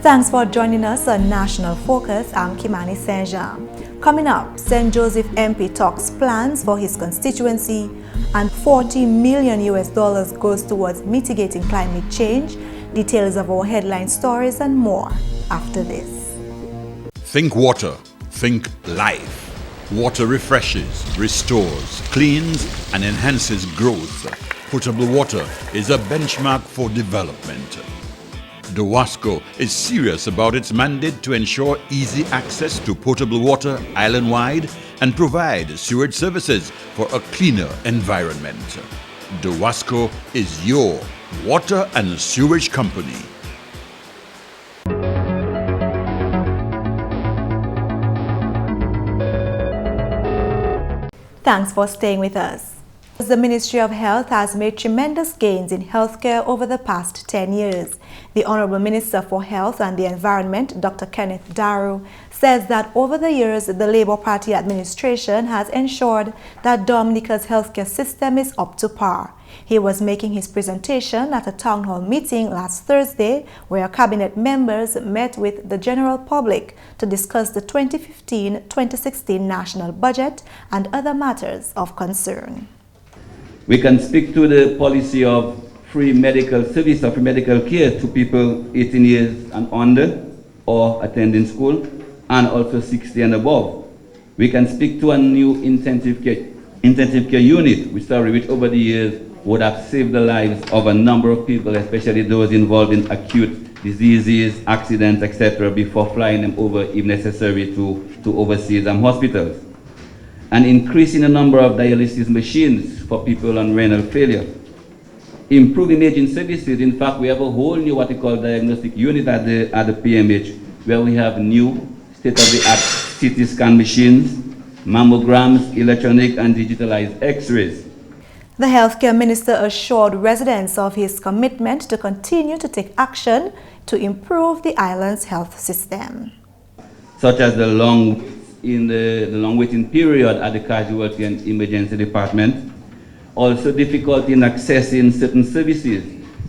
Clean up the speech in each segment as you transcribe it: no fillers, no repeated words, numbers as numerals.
Thanks for joining us on National Focus. I'm Kimani Saint-Jean. Coming up, St. Joseph MP talks plans for his constituency, and $40 million goes towards mitigating climate change. Details of our headline stories and more after this. Think water, think life. Water refreshes, restores, cleans, and enhances growth. Potable water is a benchmark for development. DOWASCO is serious about its mandate to ensure easy access to potable water island-wide and provide sewage services for a cleaner environment. DOWASCO is your water and sewage company. Thanks for staying with us. The Ministry of Health has made tremendous gains in healthcare over the past 10 years. The Honorable Minister for Health and the Environment, Dr. Kenneth Daru, says that over the years, the Labour Party administration has ensured that Dominica's healthcare system is up to par. He was making his presentation at a town hall meeting last Thursday, where cabinet members met with the general public to discuss the 2015-2016 national budget and other matters of concern. We can speak to the policy of free medical service or free medical care to people 18 years and under or attending school, and also 60 and above. We can speak to a new intensive care unit, which over the years would have saved the lives of a number of people, especially those involved in acute diseases, accidents, etc., before flying them over, if necessary, to overseas hospitals. And increasing the number of dialysis machines for people on renal failure. Improving imaging services. In fact, we have a whole new what we call diagnostic unit at the PMH, where we have new state-of-the-art CT scan machines, mammograms, electronic and digitalized x-rays. The healthcare minister assured residents of his commitment to continue to take action to improve the island's health system. Such as the long waiting period at the casualty and emergency department. Also difficulty in accessing certain services,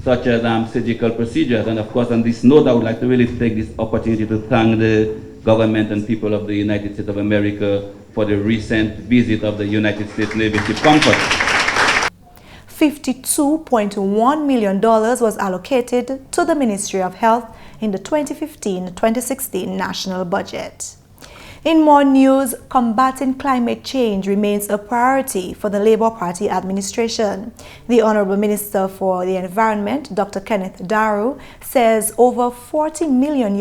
such as surgical procedures. And of course, on this note, I would like to really take this opportunity to thank the government and people of the United States of America for the recent visit of the United States Navy Ship Comfort. $52.1 million was allocated to the Ministry of Health in the 2015-2016 national budget. In more news, combating climate change remains a priority for the Labour Party administration. The Honourable Minister for the Environment, Dr. Kenneth Daru, says over $40 million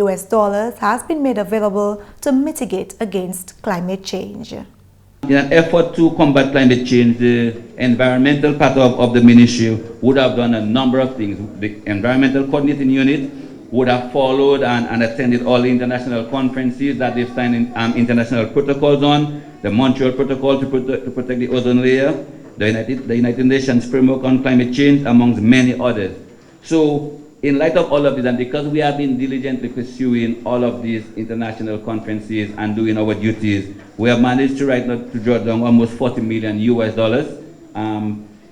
has been made available to mitigate against climate change. In an effort to combat climate change, the environmental part of the ministry would have done a number of things. The environmental coordinating unit would have followed and attended all the international conferences that they've signed international protocols on, the Montreal Protocol to protect the ozone layer, the United Nations Framework on Climate Change, amongst many others. So, in light of all of this, and because we have been diligently pursuing all of these international conferences and doing our duties, we have managed to draw down almost $40 million.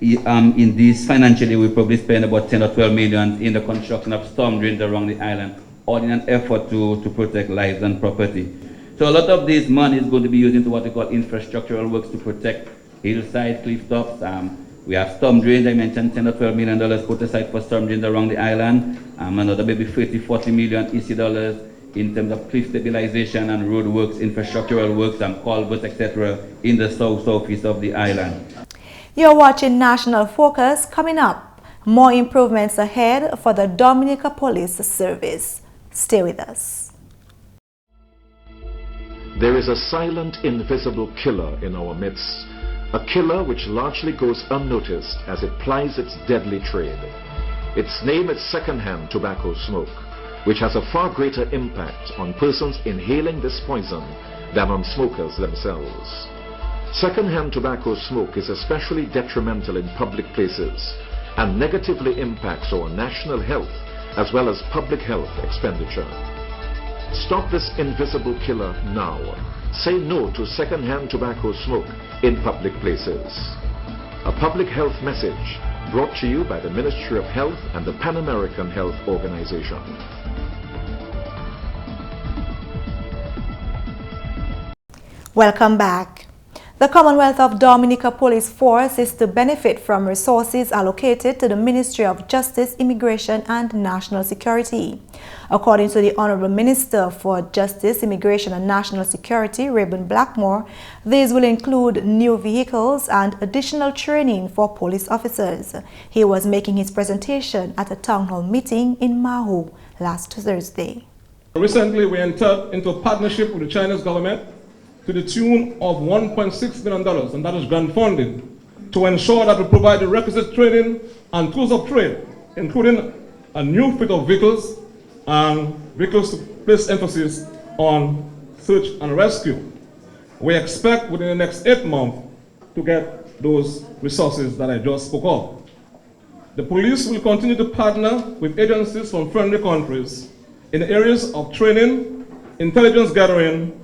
In this financially, we probably spend about 10 or 12 million in the construction of storm drains around the island, all in an effort to protect lives and property. So a lot of this money is going to be used into what we call infrastructural works to protect hillside, cliff tops. We have storm drains. I mentioned 10 or 12 million dollars put aside for storm drains around the island. Another maybe 40 million EC dollars in terms of cliff stabilization and road works, infrastructural works, and culverts, etc., in the southeast of the island. You're watching National Focus. Coming up, more improvements ahead for the Dominica Police Service. Stay with us. There is a silent, invisible killer in our midst. A killer which largely goes unnoticed as it plies its deadly trade. Its name is second-hand tobacco smoke, which has a far greater impact on persons inhaling this poison than on smokers themselves. Second-hand tobacco smoke is especially detrimental in public places and negatively impacts our national health as well as public health expenditure. Stop this invisible killer now. Say no to second-hand tobacco smoke in public places. A public health message brought to you by the Ministry of Health and the Pan American Health Organization. Welcome back. The Commonwealth of Dominica Police Force is to benefit from resources allocated to the Ministry of Justice, Immigration and National Security. According to the Honorable Minister for Justice, Immigration and National Security, Rayburn Blackmore, these will include new vehicles and additional training for police officers. He was making his presentation at a town hall meeting in Mahu last Thursday. Recently, we entered into a partnership with the Chinese government to the tune of $1.6 million, and that is grant funded, to ensure that we provide the requisite training and tools of trade, including a new fleet of vehicles and vehicles to place emphasis on search and rescue. We expect within the next 8 months to get those resources that I just spoke of. The police will continue to partner with agencies from friendly countries in the areas of training, intelligence gathering,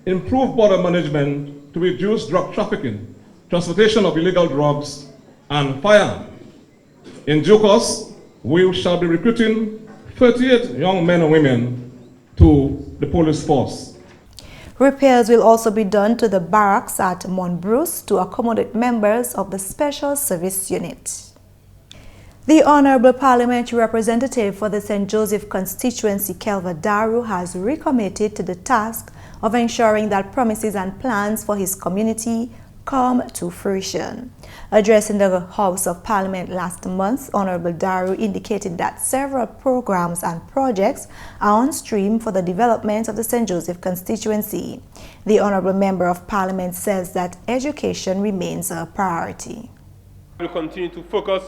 improve border management to reduce drug trafficking, transportation of illegal drugs, and firearms. In due course, we shall be recruiting 38 young men and women to the police force. Repairs will also be done to the barracks at Mount Bruce to accommodate members of the Special Service Unit. The Honorable Parliamentary Representative for the St. Joseph Constituency, Kelva Daru, has recommitted to the task of ensuring that promises and plans for his community come to fruition. Addressing the House of Parliament last month, Honorable Daru indicated that several programs and projects are on stream for the development of the St. Joseph constituency. The Honorable Member of Parliament says that education remains a priority. We will continue to focus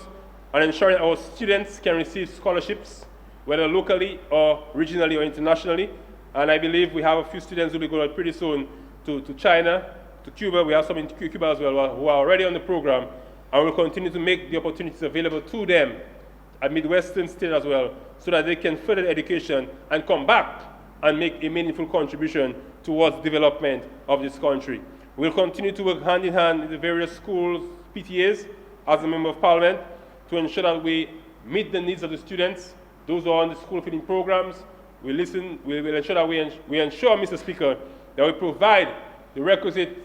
on ensuring our students can receive scholarships, whether locally or regionally or internationally. And I believe we have a few students who will be going pretty soon to China, to Cuba. We have some in Cuba as well who are already on the program. And we'll continue to make the opportunities available to them at Midwestern State as well, so that they can further education and come back and make a meaningful contribution towards development of this country. We'll continue to work hand in hand in the various schools, PTAs, as a Member of Parliament, to ensure that we meet the needs of the students, those who are on the school feeding programs. We will ensure that we ensure, Mr. Speaker, that we provide the requisite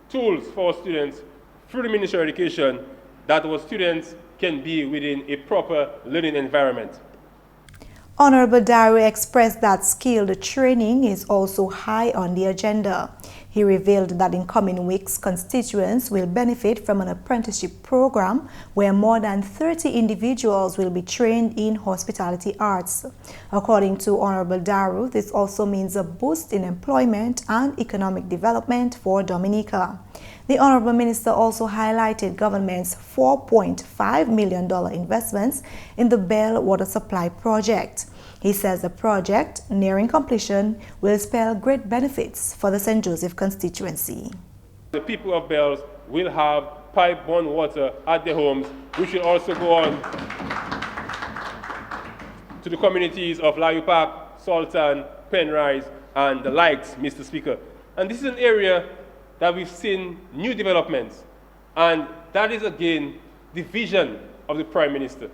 tools for our students through the Ministry of Education, that our students can be within a proper learning environment. Honorable Daru expressed that skilled training is also high on the agenda. He revealed that in coming weeks, constituents will benefit from an apprenticeship program where more than 30 individuals will be trained in hospitality arts. According to Honorable Daru, this also means a boost in employment and economic development for Dominica. The Honorable Minister also highlighted government's $4.5 million investments in the Bell Water Supply Project. He says the project, nearing completion, will spell great benefits for the St. Joseph constituency. The people of Bells will have pipe-borne water at their homes, which will also go on to the communities of Layu Park, Sultan, Penrise, and the likes, Mr. Speaker. And this is an area that we've seen new developments, and that is again the vision of the Prime Minister.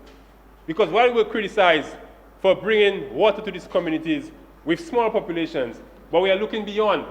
Because while we're criticized for bringing water to these communities with small populations, but we are looking beyond,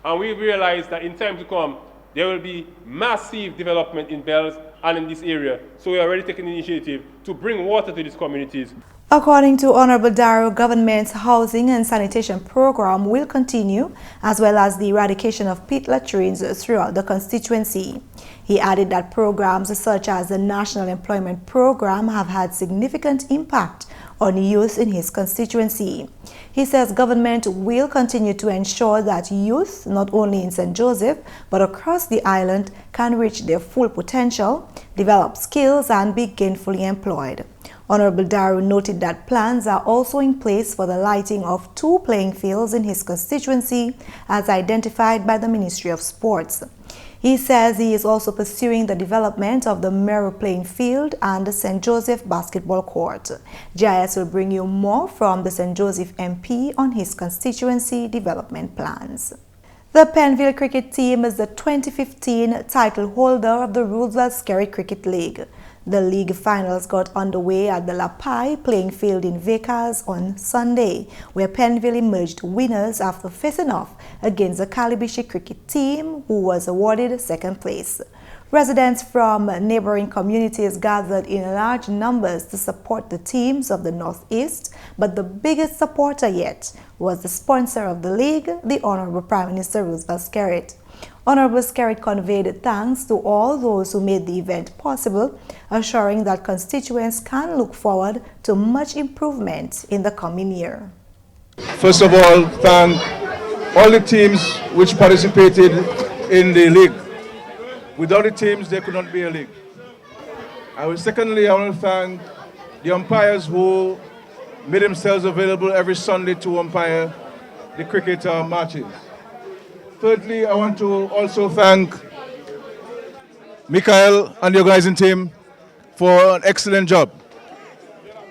and we realize that in time to come there will be massive development in Bells and in this area. So we are already taking the initiative to bring water to these communities. According to Honorable Daru, government's housing and sanitation program will continue, as well as the eradication of pit latrines throughout the constituency. He added that programs such as the National Employment Program have had significant impact on youth in his constituency. He says government will continue to ensure that youth, not only in St. Joseph, but across the island, can reach their full potential, develop skills, and be gainfully employed. Honorable Daru noted that plans are also in place for the lighting of 2 playing fields in his constituency, as identified by the Ministry of Sports. He says he is also pursuing the development of the Meru playing field and the St. Joseph basketball court. GIS will bring you more from the St. Joseph MP on his constituency development plans. The Penville cricket team is the 2015 title holder of the Roosevelt Skerry Cricket League. The league finals got underway at the La Paille playing field in Vacas on Sunday, where Pennville emerged winners after facing off against the Calibishi cricket team, who was awarded second place. Residents from neighboring communities gathered in large numbers to support the teams of the Northeast, but the biggest supporter yet was the sponsor of the league, the Honorable Prime Minister Roosevelt Skerrit. Honorable Skerrit conveyed thanks to all those who made the event possible, assuring that constituents can look forward to much improvement in the coming year. First of all, thank all the teams which participated in the league. Without the teams, there could not be a league. Secondly, I want to thank the umpires who made themselves available every Sunday to umpire the cricket matches. Thirdly, I want to also thank Michael and the organizing team for an excellent job.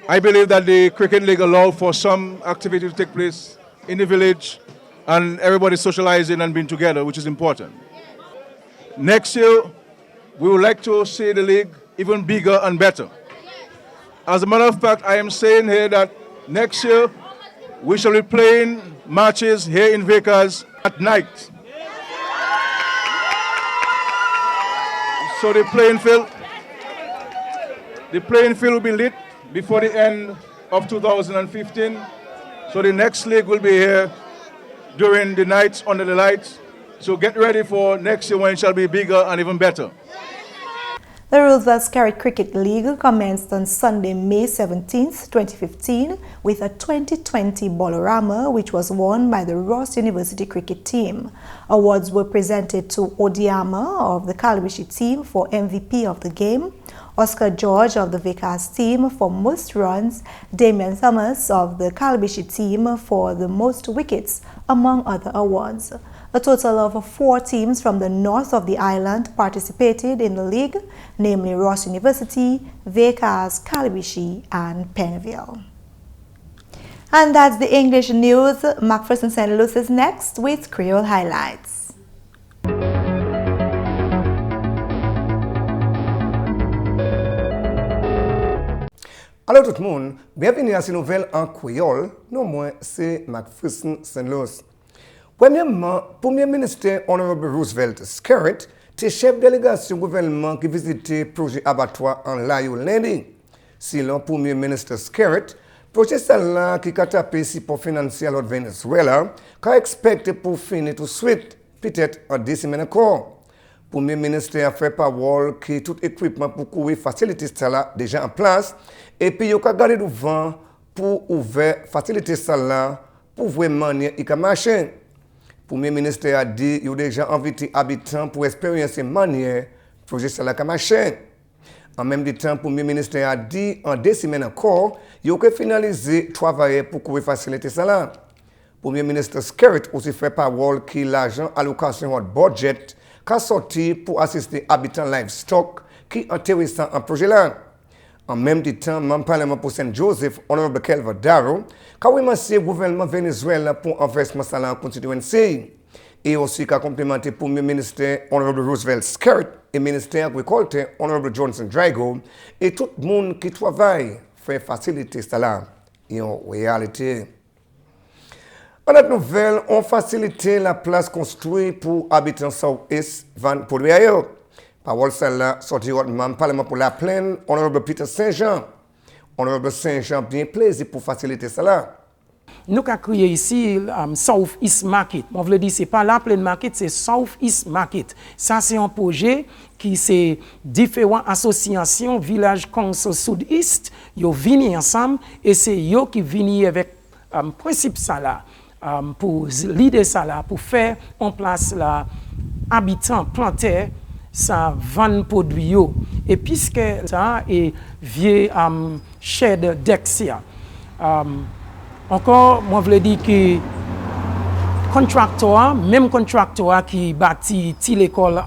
I believe that the Cricket League allowed for some activity to take place in the village and everybody socializing and being together, which is important. Next year, we would like to see the league even bigger and better. As a matter of fact, I am saying here that next year, we shall be playing matches here in Vacas at night. So the playing field will be lit before the end of 2015. So the next league will be here during the nights under the lights. So get ready for next year when it shall be bigger and even better. The Roosevelt Skerrit Cricket League commenced on Sunday, May 17, 2015, with a 2020 Bolorama, which was won by the Ross University cricket team. Awards were presented to Odiama of the Calibishi team for MVP of the game, Oscar George of the Vacas team for most runs, Damian Thomas of the Calibishi team for the most wickets, among other awards. A total of 4 teams from the north of the island participated in the league, namely Ross University, Vacas, Calibishi, and Pennville. And that's the English news. McPherson St. Luce is next with Creole highlights. Allô tout le monde, bienvenue à cette nouvelle en créole. Non moins, c'est McPherson St. Luce. Premièrement, Premier ministre Honorable Roosevelt Skerrit, est chef de délégation gouvernement qui visitait le projet abattoir en Layo lundi. Selon Premier ministre Skerrit, le projet là qui a tapé si pour financer l'autre Venezuela, qu'a expecté pour finir tout de suite, peut-être en 10 semaines encore. Premier ministre a fait parole que tout équipement pour courir faciliter ça déjà en place et puis il a gardé devant pour ouvrir faciliter ça là pour vraiment y marcher. Premier ministre a dit qu'il a déjà invité les habitants pour expérimenter manière projet ça la marcher. En même temps, Premier ministre a dit en 2 semaines encore, il a finalisé le travail pour courir faciliter ça là. Premier ministre Skerrit aussi fait parole que l'argent allocation au budget qu'a sorti pour assister habitants livestock qui est intéressant en projet là. En même temps, membre parlement pour Saint-Joseph, Honorable Kelvin Darrow, qu'a remercié le gouvernement Venezuela pour investissement en Constituency. Et aussi qu'a complimenté le Premier ministre Honorable Roosevelt Skerrit et le ministère agriculture Honorable Johnson Drago et tout le monde qui travaille fait faciliter cela en réalité. En notre nouvelle, on facilite la place construite pour habitants South-Est van produits ailleurs. Parole celle-là sortie au Parlement pour la Plaine, Honorable Peter Saint-Jean. Honorable Saint-Jean, bien plaisir pour faciliter cela. Nous avons créé ici South-East Market. On veut dire, ce n'est pas la Plaine Market, c'est South-East Market. Ça, c'est un projet qui c'est différentes associations, Village Council Sud-Est, ils viennent ensemble et c'est eux qui viennent avec principe ça là. Pour l'idée ça là, pour faire en place la habitants plantaires, ça vend produit et puisque ça est vieux shed Dexia. Encore, moi je veux dire que même contracteur qui bâtit l'école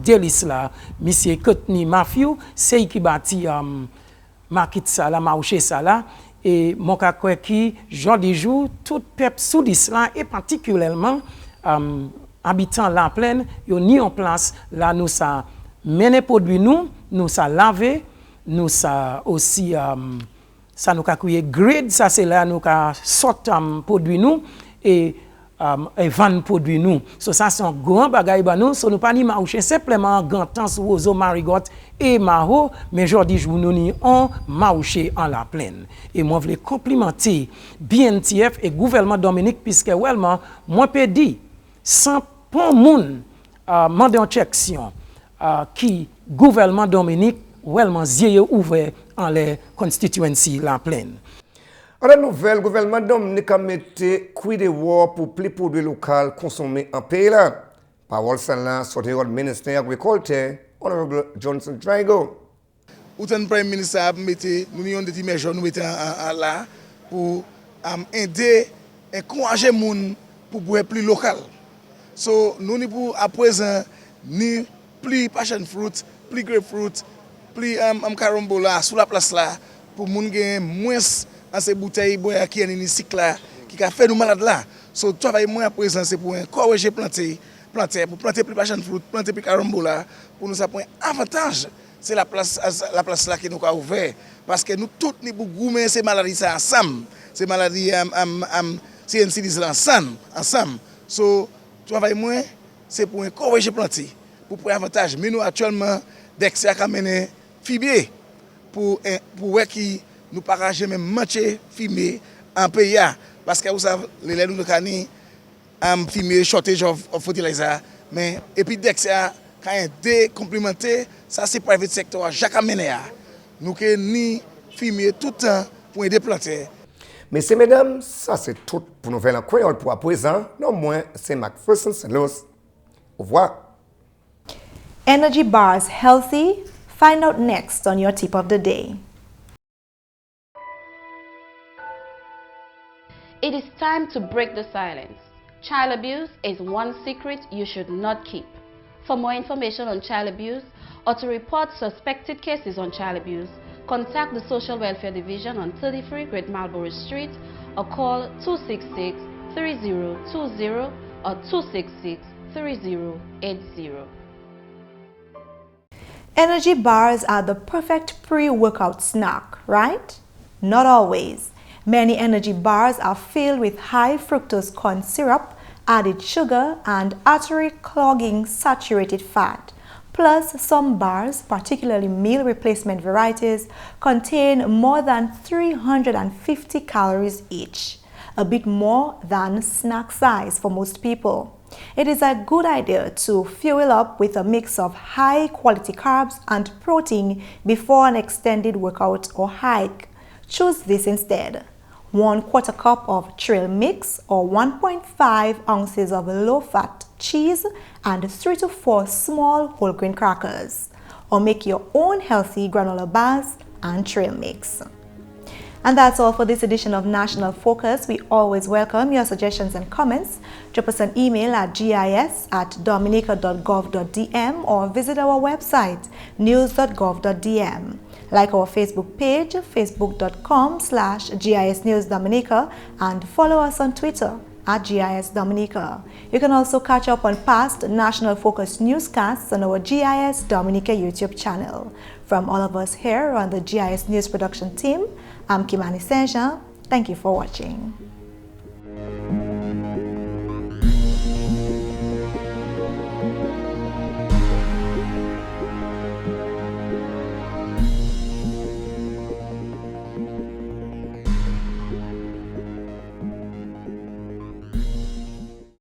d'Elis là, monsieur Courtney Matthew, c'est qui bâtit market ça là, marché ça là. Et mon cas qui jour de jour tout peuple sud là et particulièrement habitants la plaine yo ni en place là nous ça mener produit nous ça laver nous ça aussi ça nous a créé grade, ça c'est là nous a sorti produit nous et vendre produit nous. So ça c'est un grand bagage ba nous, so nous pas ni marcher simplement gantan sur ozo marigot et maro, mais aujourd'hui je nous ni on marché en la plaine. Et moi voulais complimenter BNTF et gouvernement Dominique puisque vraiment moi peut dire sans pour moun mandé en chection qui gouvernement Dominique vraiment yeux ouvert en les Constituency la plaine. En la nouvelle, le gouvernement Dominica a mis coups de war pour plus de produits locaux consommés en pays là. Parole celle-là sortie du ministère agriculture, Honorable Johnson Drago. Autant le Premier ministre a mis nous avons des meilleurs nous mettons là pour aider et encourager les gens pour boire plus local. So nous ni pour à présent ni plus passion fruit, plus grapefruit, plus carambola sur la place là pour moun gagner moins en ces bouteilles boire qui en cycle là qui a fait nous malades là. So travail moins à présent c'est pour encourager planter pour planter plus passion fruit, planter plus carambola pour nous ça pour avantage. C'est la place là qui nous a ouvert parce que nous tous ni pour goumer ces maladies ça ensemble. Ces maladies CNC disent ensemble. So travail moins c'est pour encourager planter pour prendre avantage. Mais nous actuellement dès que ça a mené fibier pour qui nous partager même matcher fumier en pays parce que vous savez les nous cani fumier shortage of fertilizer mais et puis dès que ça quand décomplémenté ça c'est private sector chaque mené nous que ni fumier tout le temps pour aider planter. Messieurs, mesdames, ça c'est tout pour Nouvelle en Créole pour à présent. Non moins, c'est McPherson, c'est Luce. Au revoir. Energy bars healthy? Find out next on your tip of the day. It is time to break the silence. Child abuse is one secret you should not keep. For more information on child abuse or to report suspected cases on child abuse, contact the Social Welfare Division on 33 Great Marlborough Street or call 266-3020 or 266-3080. Energy bars are the perfect pre-workout snack, right? Not always. Many energy bars are filled with high fructose corn syrup, added sugar, and artery-clogging saturated fat. Plus, some bars, particularly meal replacement varieties, contain more than 350 calories each, a bit more than snack size for most people. It is a good idea to fuel up with a mix of high-quality carbs and protein before an extended workout or hike. Choose this instead: 1/4 cup of trail mix or 1.5 ounces of low-fat cheese and 3 to 4 small whole grain crackers. Or make your own healthy granola bars and trail mix. And that's all for this edition of National Focus. We always welcome your suggestions and comments. Drop us an email at gis@dominica.gov.dm or visit our website news.gov.dm. Like our Facebook page, facebook.com/GIS News Dominica, and follow us on Twitter @GIS Dominica. You can also catch up on past National Focus newscasts on our GIS Dominica YouTube channel. From all of us here on the GIS News production team, I'm Kimani. Thank you for watching.